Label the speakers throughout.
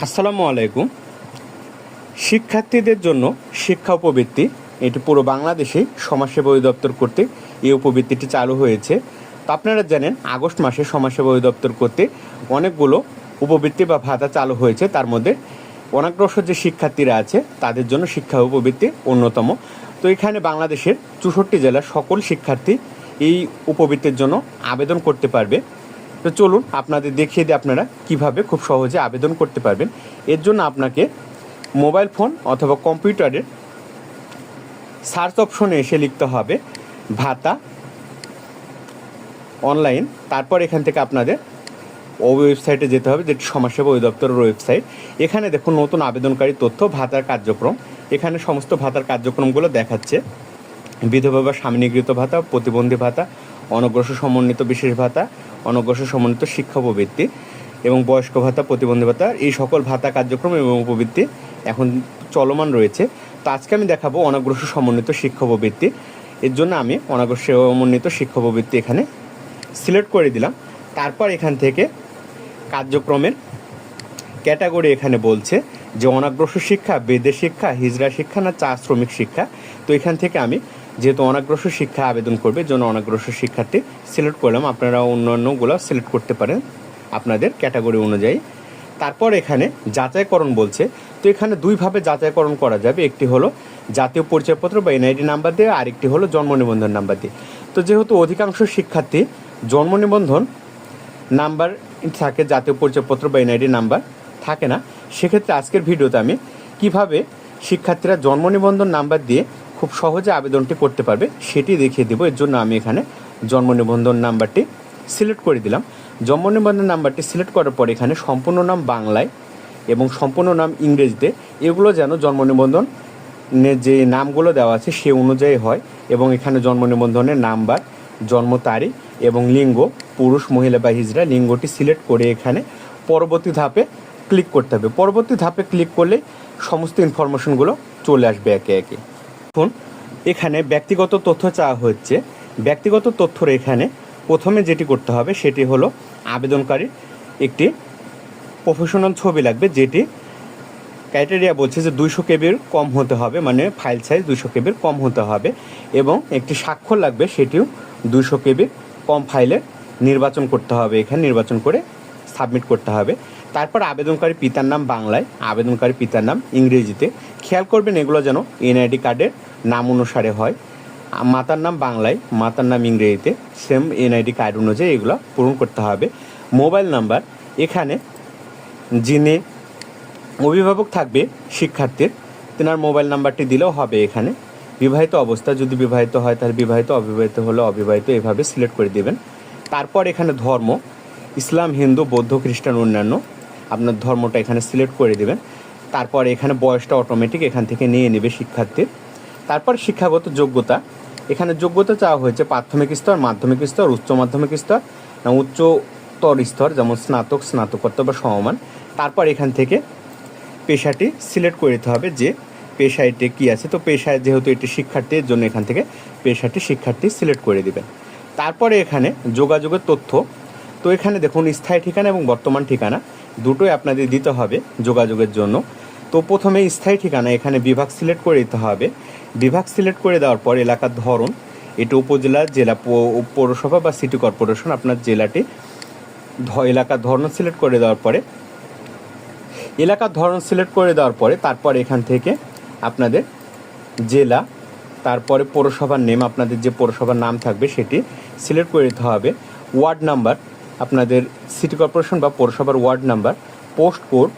Speaker 1: আসসালামু আলাইকুম। শিক্ষার্থীদের জন্য শিক্ষা উপবৃত্তি এটি পুরো বাংলাদেশে সমাজসেবা অধিদপ্তর কর্তৃক এই উপবৃত্তিটি চালু হয়েছে। তো আপনারা জানেন আগস্ট মাসে সমাজসেবা অধিদপ্তর কর্তৃক অনেকগুলো উপবৃত্তি বা ভাতা চালু হয়েছে। তার মধ্যে অনগ্রসর যে শিক্ষার্থীরা আছে তাদের জন্য শিক্ষা উপবৃত্তি অন্যতম। তো এখানে বাংলাদেশের 64 জেলার সকল শিক্ষার্থী এই উপবৃত্তির জন্য আবেদন করতে পারবে। তো চলুন আপনাদের দেখিয়ে দিই আপনারা কিভাবে খুব সহজে আবেদন করতে পারবেন। এর জন্য আপনাকে মোবাইল ফোন অথবা কম্পিউটারের সার্চ অপশনে এসে লিখতে হবে ভাতা অনলাইন। তারপর এখান থেকে আপনাদের ওয়েবসাইটে যেতে হবে, যেটি সমাজসেবা অধিদপ্তরের ওয়েবসাইট। এখানে দেখুন নতুন আবেদনকারী তথ্য, ভাতার কার্যক্রম। এখানে সমস্ত ভাতার কার্যক্রমগুলো দেখাচ্ছে। বিধবা বা স্বামীনিগৃহীত ভাতা, প্রতিবন্ধী ভাতা, অনগ্রসর সমন্বিত বিশেষ ভাতা, অনগ্রসর সমন্বিত শিক্ষা উপবৃত্তি এবং বয়স্ক ভাতা, প্রতিবন্ধী ভাতা, এই সকল ভাতা কার্যক্রম এবং উপবৃত্তি এখন চলমান রয়েছে। তো আজকে আমি দেখাবো অনগ্রসর সমন্বিত শিক্ষা উপবৃত্তি। এর জন্য আমি অনগ্রসর সমন্বিত শিক্ষা উপবৃত্তি এখানে সিলেক্ট করে দিলাম। তারপর এখান থেকে কার্যক্রমের ক্যাটাগরি এখানে বলছে যে অনগ্রসর শিক্ষা, বেদের শিক্ষা, হিজড়া শিক্ষা না চা শ্রমিক শিক্ষা। তো এখান থেকে আমি যেহেতু অনগ্রসর শিক্ষা আবেদন করবে জন্য অনগ্রসর শিক্ষার্থী সিলেক্ট করলাম। আপনারা অন্যান্যগুলো সিলেক্ট করতে পারেন আপনাদের ক্যাটাগরি অনুযায়ী। তারপর এখানে যাচাইকরণ বলছে। তো এখানে দুইভাবে যাচাইকরণ করা যাবে, একটি হলো জাতীয় পরিচয়পত্র বা এনআইডি নাম্বার দিয়ে, আরেকটি হলো জন্ম নিবন্ধন নাম্বার দিয়ে। তো যেহেতু অধিকাংশ শিক্ষার্থী জন্ম নিবন্ধন নাম্বার থাকে, জাতীয় পরিচয়পত্র বা এনআইডি নাম্বার থাকে না, সেক্ষেত্রে আজকের ভিডিওতে আমি কিভাবে শিক্ষার্থীরা জন্ম নিবন্ধন নাম্বার দিয়ে খুব সহজে আবেদনটি করতে পারবে সেটি দেখিয়ে দেবো। এর জন্য আমি এখানে জন্ম নিবন্ধন নাম্বারটি সিলেক্ট করে দিলাম। জন্ম নিবন্ধন নাম্বারটি সিলেক্ট করার পর এখানে সম্পূর্ণ নাম বাংলায় এবং সম্পূর্ণ নাম ইংরেজিতে, এগুলো যেন জন্ম নিবন্ধনের যে নামগুলো দেওয়া আছে সে অনুযায়ী হয়। এবং এখানে জন্ম নিবন্ধনের নাম্বার, জন্ম তারিখ এবং লিঙ্গ, পুরুষ, মহিলা বা হিজড়া, লিঙ্গটি সিলেক্ট করে এখানে পরবর্তী ধাপে ক্লিক করতে হবে। পরবর্তী ধাপে ক্লিক করলে সমস্ত ইনফরমেশনগুলো চলে আসবে একে একে। এখন এখানে ব্যক্তিগত তথ্য চাওয়া হচ্ছে। ব্যক্তিগত তথ্যর এখানে প্রথমে যেটি করতে হবে সেটি হলো আবেদনকারীর একটি প্রফেশনাল ছবি লাগবে, যেটি ক্রাইটেরিয়া বলছে যে 200 কেবির কম হতে হবে, মানে ফাইল সাইজ 200 কেবির কম হতে হবে। এবং একটি স্বাক্ষর লাগবে, সেটিও 200 কেবির কম ফাইলে নির্বাচন করতে হবে, এখানে নির্বাচন করে সাবমিট করতে হবে। তারপর আবেদনকারী পিতার নাম বাংলায়, আবেদনকারী পিতার নাম ইংরেজিতে। খেয়াল করবেন এগুলো যেন এনআইডি কার্ডের নাম অনুসারে হয়। মাতার নাম বাংলায়, মাতার নাম ইংরেজিতে, সেম এনআইডি কার্ড অনুযায়ী এগুলো পূরণ করতে হবে। মোবাইল নাম্বার, এখানে যিনি অভিভাবক থাকবে শিক্ষার্থীর তেনার মোবাইল নাম্বারটি দিলেও হবে। এখানে বিবাহিত অবস্থা, যদি বিবাহিত হয় তাহলে বিবাহিত, অবিবাহিত হলে অবিবাহিত, এভাবে সিলেক্ট করে দেবেন। তারপর এখানে ধর্ম, ইসলাম, হিন্দু, বৌদ্ধ, খ্রিস্টান, অন্যান্য, আপনার ধর্মটা এখানে সিলেক্ট করে দেবেন। তারপর এখানে বয়সটা অটোমেটিক এখান থেকে নিয়ে নেবে শিক্ষার্থীর। তারপর শিক্ষাগত যোগ্যতা, এখানে যোগ্যতা চাওয়া হয়েছে প্রাথমিক স্তর, মাধ্যমিক স্তর, উচ্চ মাধ্যমিক স্তর না উচ্চতর স্তর, যেমন স্নাতক, স্নাতকোত্তর বা সমমান। তারপর এখান থেকে পেশাটি সিলেক্ট করে দিতে হবে যে পেশাটি কী আছে। তো পেশায় যেহেতু এটি শিক্ষার্থীর জন্য এখান থেকে পেশাটি শিক্ষার্থী সিলেক্ট করে দেবেন। তারপরে এখানে যোগাযোগের তথ্য। তো এখানে দেখুন স্থায়ী ঠিকানা এবং বর্তমান ঠিকানা দুটোই আপনাদের দিতে হবে যোগাযোগের জন্য। তো প্রথমে স্থায়ী ঠিকানা, এখানে বিভাগ সিলেক্ট করে দিতে হবে। বিভাগ সিলেক্ট করে দেওয়ার পর এলাকার ধরন, এটা উপজেলা, জেলা, পৌরসভা বা সিটি কর্পোরেশন, আপনার জেলাটি এলাকার ধরন সিলেক্ট করে দেওয়ার পরে তারপর এখান থেকে আপনাদের জেলা, তারপরে পৌরসভার নেম, আপনাদের যে পৌরসভার নাম থাকবে সেটি সিলেক্ট করে দিতে হবে। ওয়ার্ড নাম্বার, আপনাদের সিটি কর্পোরেশন বা পৌরসভার ওয়ার্ড নাম্বার। পোস্ট কোড,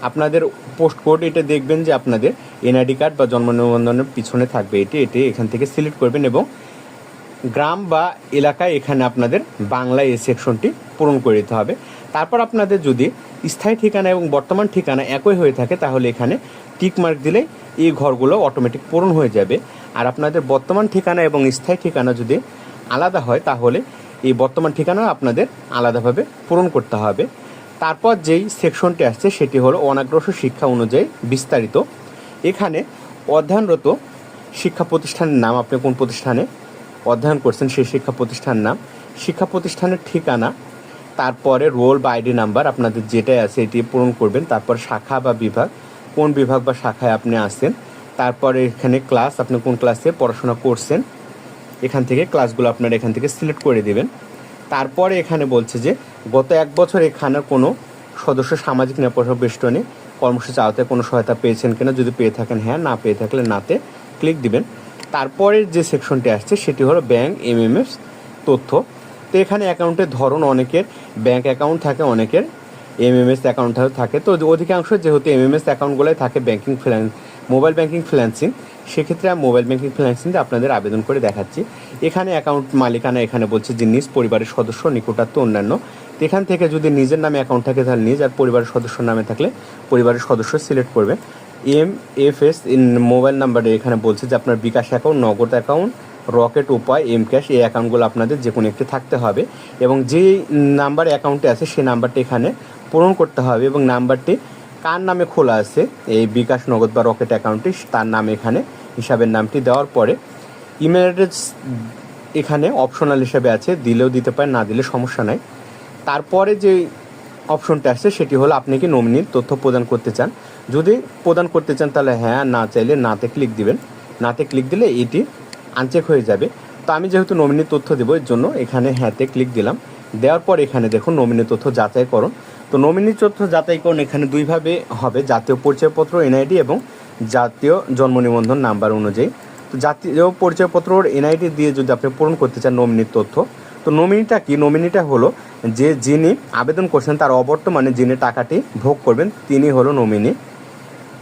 Speaker 1: আপনাদের পোস্ট কোড এটা দেখবেন যে আপনাদের এনআইডি কার্ড বা জন্ম নিবন্ধনের পিছনে থাকবে, এটি এখান থেকে সিলেক্ট করবেন। এবং গ্রাম বা এলাকায় এখানে আপনাদের বাংলায় এই সেকশনটি পূরণ করে দিতে হবে। তারপর আপনাদের যদি স্থায়ী ঠিকানা এবং বর্তমান ঠিকানা একই হয়ে থাকে তাহলে এখানে টিক মার্ক দিলেই এই ঘরগুলো অটোমেটিক পূরণ হয়ে যাবে। আর আপনাদের বর্তমান ঠিকানা এবং স্থায়ী ঠিকানা যদি আলাদা হয় তাহলে এই বর্তমান ঠিকানা আপনাদের আলাদাভাবে পূরণ করতে হবে। তারপর যেই সেকশনটি আসছে সেটি হলো অনগ্রসর শিক্ষা অনুযায়ী বিস্তারিত। এখানে অধ্যয়নরত শিক্ষা প্রতিষ্ঠানের নাম, আপনি কোন প্রতিষ্ঠানে অধ্যয়ন করছেন সেই শিক্ষা প্রতিষ্ঠানের নাম, শিক্ষা প্রতিষ্ঠানের ঠিকানা, তারপরে রোল বা আইডি নাম্বার আপনাদের যেটাই আছে এটি পূরণ করবেন। তারপর শাখা বা বিভাগ, কোন বিভাগ বা শাখায় আপনি আসেন। তারপরে এখানে ক্লাস, আপনি কোন ক্লাসে পড়াশোনা করছেন, এখান থেকে ক্লাসগুলো আপনারা এখান থেকে সিলেক্ট করে দেবেন। তারপরে এখানে বলছে যে গত 1 বছর এখানে কোনো সদস্য সামাজিক নিরাপত্তা বেষ্টনী কর্মসূচি আওতায় কোনো সহায়তা পেয়েছেন কিনা, যদি পেয়ে থাকেন হ্যাঁ, না পেয়ে থাকলে নাতে ক্লিক দিবেন। তারপরের যে সেকশনটি আসছে সেটি হলো ব্যাংক এমএমএস তথ্য। তো এখানে অ্যাকাউন্টের ধরন, অনেকের ব্যাংক অ্যাকাউন্ট থাকে, অনেকের এমএমএস অ্যাকাউন্ট থাকে। তো অধিকাংশ যেহেতু এমএমএস অ্যাকাউন্টগুলোই থাকে ব্যাংকিং মোবাইল ব্যাংকিং ফ্রিল্যান্সিং, সেক্ষেত্রে আমি মোবাইল ব্যাংকিং ফ্রিল্যান্সিং আপনাদের আবেদন করে দেখাচ্ছি। এখানে অ্যাকাউন্ট মালিকানা এখানে বলছে যে নিজ পরিবারের সদস্য, নিকটাত্ম, অন্যান্য। এখান থেকে যদি নিজের নামে অ্যাকাউন্ট থাকে তাহলে নিজ, আর পরিবারের সদস্যর নামে থাকলে পরিবারের সদস্য সিলেক্ট করবে। এমএফএস ইন মোবাইল নাম্বারে এখানে বলছে যে আপনার বিকাশ অ্যাকাউন্ট, নগদ অ্যাকাউন্ট, রকেট, উপায়, এম ক্যাশ, এই অ্যাকাউন্টগুলো আপনাদের যে কোনো একটি থাকতে হবে এবং যে নাম্বার অ্যাকাউন্টে আছে সেই নাম্বারটি এখানে পূরণ করতে হবে এবং নাম্বারটি কার নামে খোলা আছে এই বিকাশ, নগদ বা রকেট অ্যাকাউন্টটি, তার নাম এখানে হিসাবের নামটি দেওয়ার পরে ইমেল অ্যাড্রেস এখানে অপশনাল হিসাবে আছে, দিলেও দিতে পারেন, না দিলে সমস্যা নাই। তারপরে যে অপশনটা আসছে সেটি হলো আপনি কি নমিনির তথ্য প্রদান করতে চান। যদি প্রদান করতে চান তাহলে হ্যাঁ, না চাইলে নাতে ক্লিক দিবেন। নাতে ক্লিক দিলে এটি আনচেক হয়ে যাবে। তো আমি যেহেতু নমিনির তথ্য দেবো এর জন্য এখানে হ্যাঁতে ক্লিক দিলাম। দেওয়ার পর এখানে দেখুন নমিনি তথ্য যাচাইকরণ। তো নমিনি তথ্য যাচাইকরণ এখানে দুইভাবে হবে, জাতীয় পরিচয়পত্র এনআইডি এবং জাতীয় জন্ম নিবন্ধন নাম্বার অনুযায়ী। তো জাতীয় পরিচয়পত্রর এনআইডি দিয়ে যদি আপনি পূরণ করতে চান নমিনির তথ্য, তো নমিনিটা কি, নমিনিটা হলো যে যিনি আবেদন করছেন তার অবর্তমানে যিনি টাকাটি ভোগ করবেন তিনি হলো নমিনি।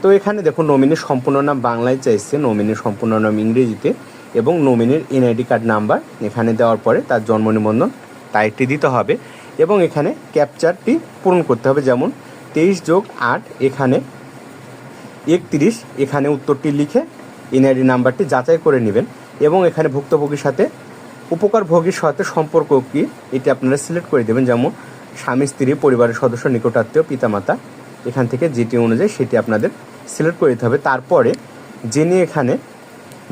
Speaker 1: তো এখানে দেখুন নমিনির সম্পূর্ণ নাম বাংলায় চাইছে, নমিনির সম্পূর্ণ নাম ইংরেজিতে এবং নমিনির এনআইডি কার্ড নাম্বার এখানে দেওয়ার পরে তার জন্ম নিবন্ধন তারিখটি দিতে হবে এবং এখানে ক্যাপচারটি পূরণ করতে হবে, যেমন 23+8 এখানে 31, এখানে উত্তরটি লিখে এনআইডি নাম্বারটি যাচাই করে নেবেন এবং এখানে ভুক্তভোগীর সাথে উপকারভোগীর সাথে সম্পর্ক কি এটি আপনারা সিলেক্ট করে দেবেন, যেমন স্বামী, স্ত্রী, পরিবারের সদস্য, নিকটাত্মীয়, পিতামাতা, এখান থেকে যেটি অনুযায়ী সেটি আপনাদের সিলেক্ট করে দিতে হবে। তারপরে যিনি এখানে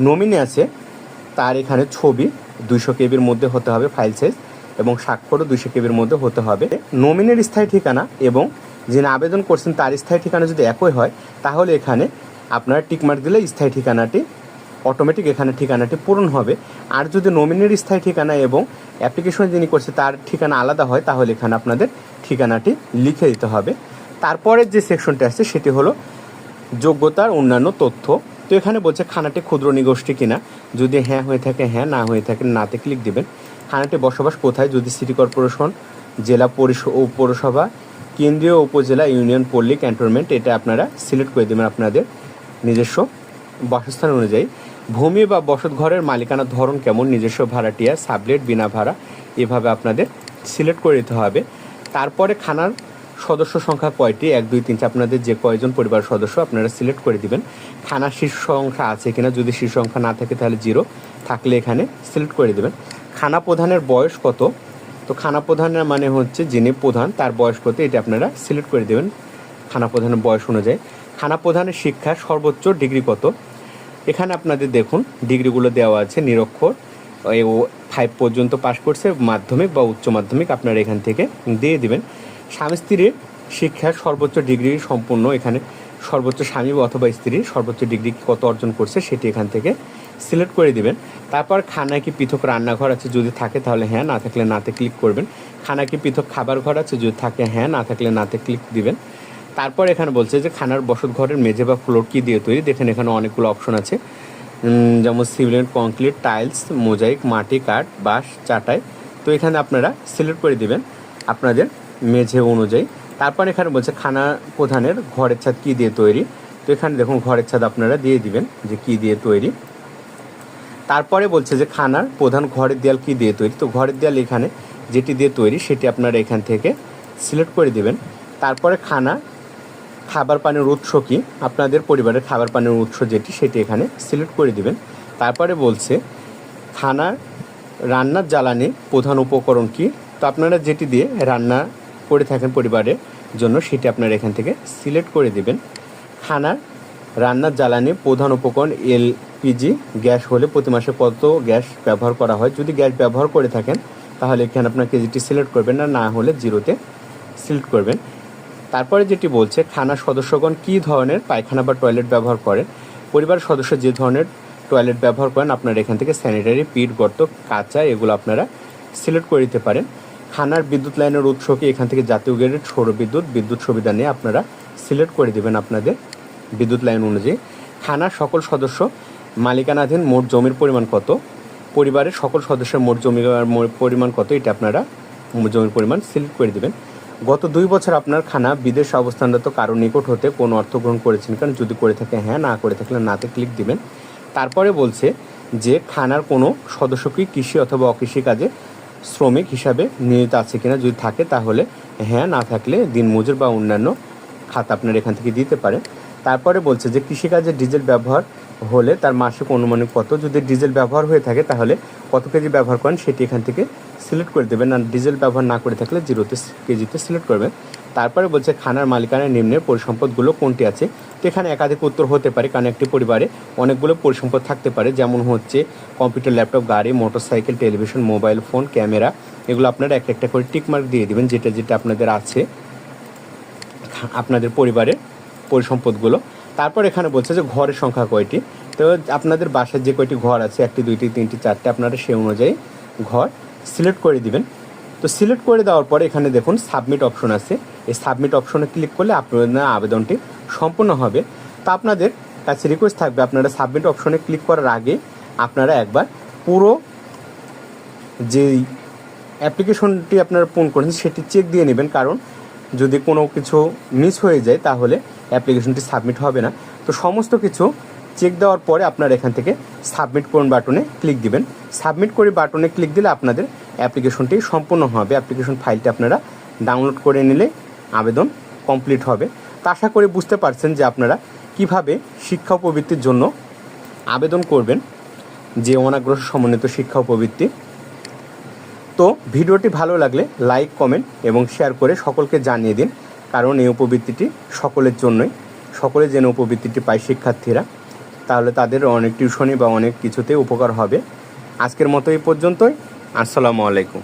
Speaker 1: নমিনি আছে তার এখানে ছবি 200 কেবির মধ্যে হতে হবে ফাইল সাইজ এবং স্বাক্ষরও 200 কেবির মধ্যে হতে হবে। নমিনির স্থায়ী ঠিকানা এবং যিনি আবেদন করছেন তার স্থায়ী ঠিকানা যদি একই হয় তাহলে এখানে আপনারা টিকমার্ক দিলে স্থায়ী ঠিকানাটি অটোমেটিক এখানে ঠিকানাটি পূরণ হবে। আর যদি নমিনির স্থায়ী ঠিকানা এবং অ্যাপ্লিকেশন যিনি করছে তার ঠিকানা আলাদা হয় তাহলে এখানে আপনাদের ঠিকানাটি লিখে দিতে হবে। তারপরের যে সেকশনটি আসছে সেটি হলো যোগ্যতার অন্যান্য তথ্য। তো এখানে বলছে খানাটি ক্ষুদ্র নিগোষ্ঠী কিনা, যদি হ্যাঁ হয়ে থাকে হ্যাঁ, না হয়ে থাকে নাতে ক্লিক দেবেন। খানাটি বসবাস কোথায়, যদি সিটি কর্পোরেশন, জেলা পৌরসভা, কেন্দ্রীয়, উপজেলা, ইউনিয়ন, পল্লী, ক্যান্টনমেন্ট, এটা আপনারা সিলেক্ট করে দেবেন আপনাদের নিজস্ব বাসস্থান অনুযায়ী। ভূমি বা বসতঘরের মালিকানার ধরন কেমন, নিজস্ব, ভাড়াটিয়া, সাবলেট, বিনা ভাড়া, এভাবে আপনাদের সিলেক্ট করে দিতে হবে। তারপরে খানার সদস্য সংখ্যা কয়টি, 1, 2, 3 আপনাদের যে কয়জন পরিবার সদস্য আপনারা সিলেক্ট করে দিবেন। খানার শীর্ষ সংখ্যা আছে কিনা, যদি শীর্ষ সংখ্যা না থাকে তাহলে 0, থাকলে এখানে সিলেক্ট করে দেবেন। খানা প্রধানের বয়স কত, তো খানা প্রধানের মানে হচ্ছে যিনি প্রধান তার বয়স কত এটা আপনারা সিলেক্ট করে দেবেন খানা প্রধানের বয়স অনুযায়ী। খানা প্রধানের শিক্ষা সর্বোচ্চ ডিগ্রি কত, এখানে আপনাদের দেখুন ডিগ্রিগুলো দেওয়া আছে, নিরক্ষর 5 পর্যন্ত পাশ করছে, মাধ্যমিক বা উচ্চ মাধ্যমিক আপনারা এখান থেকে দিয়ে দিবেন। স্বামী স্ত্রীর শিক্ষার সর্বোচ্চ ডিগ্রি সম্পূর্ণ, এখানে সর্বোচ্চ স্বামী অথবা স্ত্রী সর্বোচ্চ ডিগ্রি কত অর্জন করছে সেটি এখান থেকে সিলেক্ট করে দিবেন। তারপর খানায় কি পৃথক রান্নাঘর আছে, যদি থাকে তাহলে হ্যাঁ, না থাকলে নাতে ক্লিক করবেন। খানায় কি পৃথক খাবার ঘর আছে, যদি থাকে হ্যাঁ, না থাকলে নাতে ক্লিক দিবেন। তারপর এখানে বলছে যে খানার বসত ঘরের মেঝে বা ফ্লোর কী দিয়ে তৈরি, দেখেন এখানে অনেকগুলো অপশন আছে, যেমন সিমেন্ট, কংক্রিট, টাইলস, মোজাইক, মাটি, কাঠ, বাঁশ, চাটাই। তো এখানে আপনারা সিলেক্ট করে দিবেন আপনাদের মেঝে অনুযায়ী। তারপর এখানে বলছে খানা প্রধানের ঘরের ছাদ কী দিয়ে তৈরি, তো এখানে দেখুন ঘরের ছাদ আপনারা দিয়ে দিবেন যে কী দিয়ে তৈরি। তারপরে বলছে যে খানার প্রধান ঘরের দেয়াল কী দিয়ে তৈরি, তো ঘরের দেয়াল এখানে যেটি দিয়ে তৈরি সেটি আপনারা এখান থেকে সিলেক্ট করে দিবেন। তারপরে খাবার পানির উৎস কি, আপনাদের পরিবারের খাবার পানির উৎস যেটি সেটি এখানে সিলেক্ট করে দিবেন। তারপরে বলছে খানার রান্নার জ্বালানি প্রধান উপকরণ কি, তো আপনারা যেটি দিয়ে রান্না করে থাকেন পরিবারের জন্য সেটি আপনারা এখান থেকে সিলেক্ট করে দিবেন। খানার রান্নার জ্বালানি প্রধান উপকরণ এলপিজি গ্যাস হলে প্রতি মাসে কত গ্যাস ব্যবহার করা হয়, যদি গ্যাস ব্যবহার করে থাকেন তাহলে এখানে আপনার কেজিটি সিলেক্ট করবেন, না হলে জিরোতে সিলেক্ট করবেন। তারপরে যেটি বলছে খানার সদস্যগণ কী ধরনের পায়খানা বা টয়লেট ব্যবহার করেন। পরিবারের সদস্য যে ধরনের টয়লেট ব্যবহার করেন আপনারা এখান থেকে স্যানিটারি, পিট, গর্ত, কাঁচা এগুলো আপনারা সিলেক্ট করে দিতে পারেন। খানার বিদ্যুৎ লাইনের উৎসকে এখান থেকে জাতীয় গ্রেডের সৌর বিদ্যুৎ সুবিধা নিয়ে আপনারা সিলেক্ট করে দেবেন আপনাদের বিদ্যুৎ লাইন অনুযায়ী। খানার সকল সদস্য মালিকানাধীন মোট জমির পরিমাণ কত, পরিবারের সকল সদস্যের মোট জমির পরিমাণ কত, এটা আপনারা জমির পরিমাণ সিলেক্ট করে দেবেন। গত 2 বছর আপনার খানা বিদেশে অবস্থানরত কারো নিকট হতে কোনো অর্থ গ্রহণ করেছেন কারণ যদি করে থাকে হ্যাঁ, না করে থাকলে নাতে ক্লিক দিবেন। তারপরে বলছে যে খানার কোনো সদস্য কি কৃষি অথবা অকৃষি কাজে শ্রমিক হিসাবে নিয়োজিত আছে কিনা, যদি থাকে তাহলে হ্যাঁ, না থাকলে দিনমজুর বা অন্যান্য খাত আপনারা এখান থেকে দিতে পারেন। তারপরে বলছে যে কৃষিকাজে ডিজেল ব্যবহার হলে তার মাসিক অনুমানিক কত, যদি ডিজেল ব্যবহার হয়ে থাকে তাহলে কত কেজি ব্যবহার করেন সেটি এখান থেকে সিলেক্ট করে দেবেন, আর ডিজেল ব্যবহার না করে থাকলে কেজিতে সিলেক্ট করবেন। তারপরে বলছে খানার মালিকানার নিম্নের পরিসম্পদগুলো কোনটি আছে। তো এখানে একাধিক উত্তর হতে পারে কারণ একটি পরিবারে অনেকগুলো পরিসম্পদ থাকতে পারে, যেমন হচ্ছে কম্পিউটার, ল্যাপটপ, গাড়ি, motorcycle, television, mobile phone, camera, এগুলো আপনারা একটা করে টিকমার্ক দিয়ে দেবেন যেটা আপনাদের আছে আপনাদের পরিবারের পরিসম্পদগুলো। তারপর এখানে বলছে যে ঘরের সংখ্যা কয়টি। তো আপনাদের বাসায় যে কয়টি ঘর আছে 1টি 2টি 3টি 4টে আপনারা সেই অনুযায়ী ঘর সিলেক্ট করে দিবেন। তো সিলেক্ট করে দেওয়ার পরে এখানে দেখুন সাবমিট অপশন আছে, এই সাবমিট অপশনে ক্লিক করলে আপনাদের আবেদনটি সম্পূর্ণ হবে। তো আপনাদের কাছে রিকোয়েস্ট থাকবে আপনারা সাবমিট অপশনে ক্লিক করার আগে আপনারা একবার পুরো যেই অ্যাপ্লিকেশনটি আপনারা পূরণ করেছেন সেটি চেক দিয়ে নেবেন, কারণ যদি কোনো কিছু মিস হয়ে যায় তাহলে অ্যাপ্লিকেশনটি সাবমিট হবে না। তো সমস্ত কিছু চেক দেওয়ার পরে আপনারা এখান থেকে সাবমিট করুন বাটনে ক্লিক দিবেন। সাবমিট করে বাটনে ক্লিক দিলে আপনাদের অ্যাপ্লিকেশনটি সম্পূর্ণ হবে। অ্যাপ্লিকেশন ফাইলটি আপনারা ডাউনলোড করে নিলে আবেদন কমপ্লিট হবে। তো আশা করি বুঝতে পারছেন যে আপনারা কিভাবে শিক্ষা ও প্রবৃত্তির জন্য আবেদন করবেন, যে অনাগ্রসর সমন্বিত শিক্ষা ও প্রবৃত্তি। তো ভিডিওটি ভালো লাগলে লাইক, কমেন্ট এবং শেয়ার করে সকলকে জানিয়ে দিন, কারণ এই উপবৃত্তিটি সকলের জন্যই, সকলে যেন উপবৃত্তিটি পায় শিক্ষার্থীরা, তাহলে তাদের অনেক টিউশনি বা অনেক কিছুতে উপকার হবে। আজকের মতো এই পর্যন্তই। আসসালামু আলাইকুম।